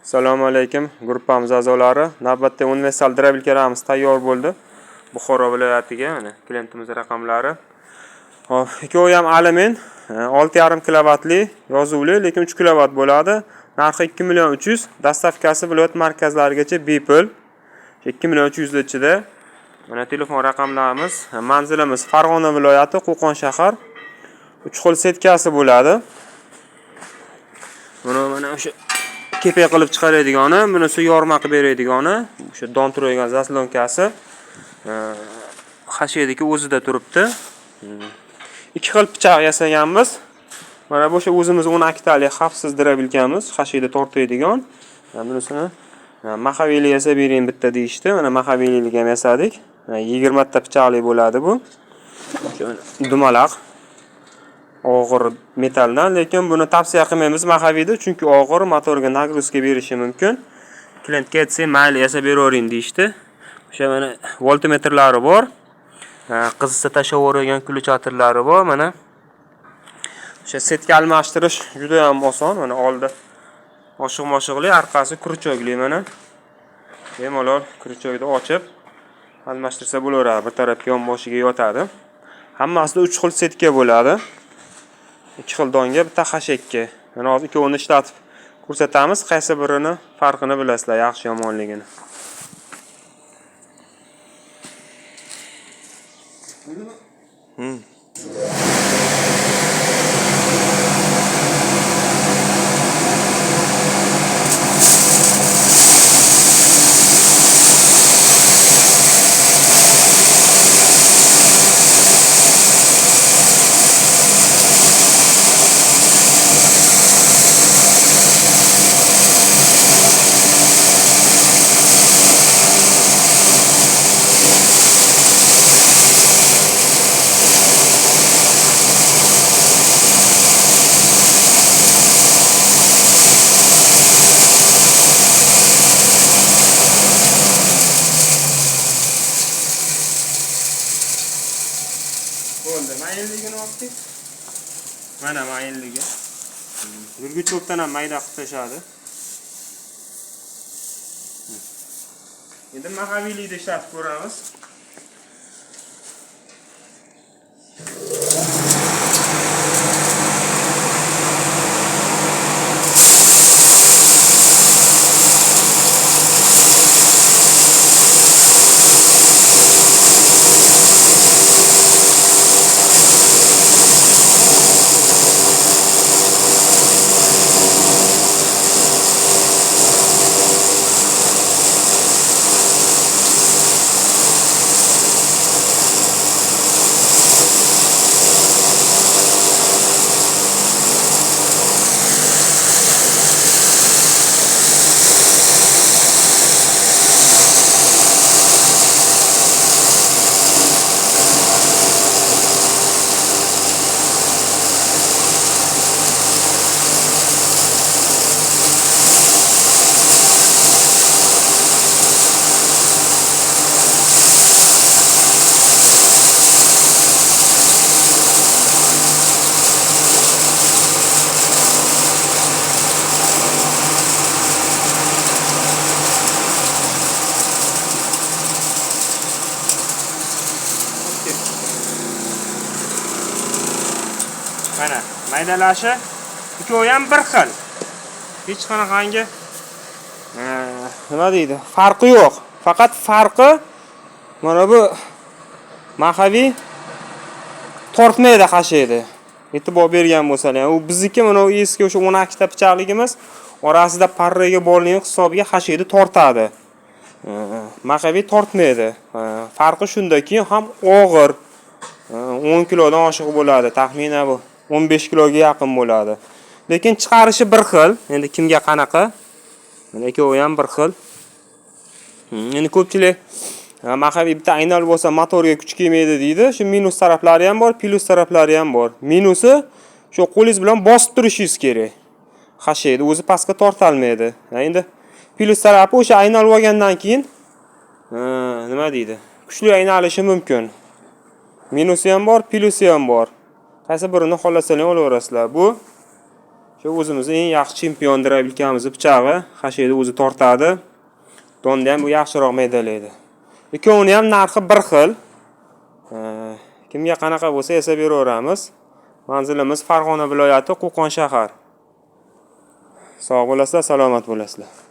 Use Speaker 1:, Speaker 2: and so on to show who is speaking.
Speaker 1: Assalomu alaykum gruppamiz a'zolari. Navbatda universal drabilkalarimiz tayyor bo'ldi. Buxoro viloyatiga mana klientimiz raqamlari. Xo'p, ikkovi ham alumin 6,5 kilovatli yozuvli, lekin 3 kilovat bo'ladi. Narxi 2.300.000, dastavkasi viloyat markazlarigacha bepul. 2.300.000 ichida. Mana telefon raqamlarimiz, manzilimiz Farg'ona viloyati, Qo'qon shahar. 3 xil setkasi bo'ladi. Mana o'sha kepek qilib chiqaradigani, bunisi yorma qilib beradigani, o'sha don turadigan zaslonkasi. Hashiyadagi o'zida turibdi. Ikki xil pichoq yasaganmiz. Mana bu o'sha o'zimiz 12 talik xavfsiz drabilkamiz, hashiyada tortadigan. Bunisini maxaviyli yasab bering bitta deyishdi. Mana maxaviylik ham yasadik. 20 ta pichoqli bo'ladi bu. Dumaloq. Og'ir metaldan, lekin buni tavsiya qilmaymiz maxaviyda, chunki og'ir motorga nagruzka berishi mumkin. Klientga aytsak, mayli yasab beravering deyishdi. O'sha mana voltmetrlari bor. Qizsa tashavergan kulchatirlari bor. Mana o'sha setka almashtirish juda ham oson. Mana oldi oshiq-moshiqli, orqasi kurchogli mana. Bemalol kurchogni ochib almashtirsa bo'laveradi. Bir tarafga yonboshiga yotadi. Hammasida 3 xil setka bo'ladi. 2 xil donga bitta hashakka. Mana hozir ikkovini ishlatib ko'rsatamiz, qaysi birini farqini bilasizlar, yaxshi yomonligini. Bo'ldi, mayinligini oldik. Mana mayinligi. Yurgich cho'pdan ham mayda qilib tashadi. Endi maxaviylikda ishlatib ko'ramiz. Mana maydalashi ikkovi ham bir xil. Hech qanaqangi nima deydi? Farqi yo'q. Faqat farqi mana bu maxaviy tortmaydi hashiyada. E'tibor bergan bo'lsalar, u bizniki mana u eski o'sha 12 ta pichoqligimiz orasida parraga bog'langan hisobiga hashiyada tortadi. Maxaviy tortmaydi. Farqi shundaki, ham og'ir 10 kilodan oshiq bo'ladi, taxminan bu 15 kiloga yaqin bo'ladi. Lekin chiqarishi bir xil. Endi kimga qanaqa? Mana ikkovi ham bir xil. Endi ko'pchilik maxaviy bitta aynalib bo'lsa motorga kuch kelmaydi deydi. Shu minus taraflari ham bor, plus taraflari ham bor. Minusi shu qo'lingiz bilan bosib turishingiz kerak. Hashiyada o'zi pastga torta olmaydi. Endi plus tarafi o'sha aynalib olgandan keyin nima deydi? Kuchli aynalishi mumkin. Minusi ham bor, plusi ham bor. Qaysi birini xohlasangiz olaverasizlar. Bu Shu o'zimizning eng yaxshi chempion dirabilkamiz pichog'i. Hashiyda o'zi tortadi. Donni ham bu yaxshiroq maydalaydi. Ikkovini ham narxi bir xil. Kimga qanaqa bo'lsa esa beraveramiz. Manzilimiz Farg'ona viloyati, Qo'qon shahar. Sog' bo'lasizlar, salomat bo'lasizlar.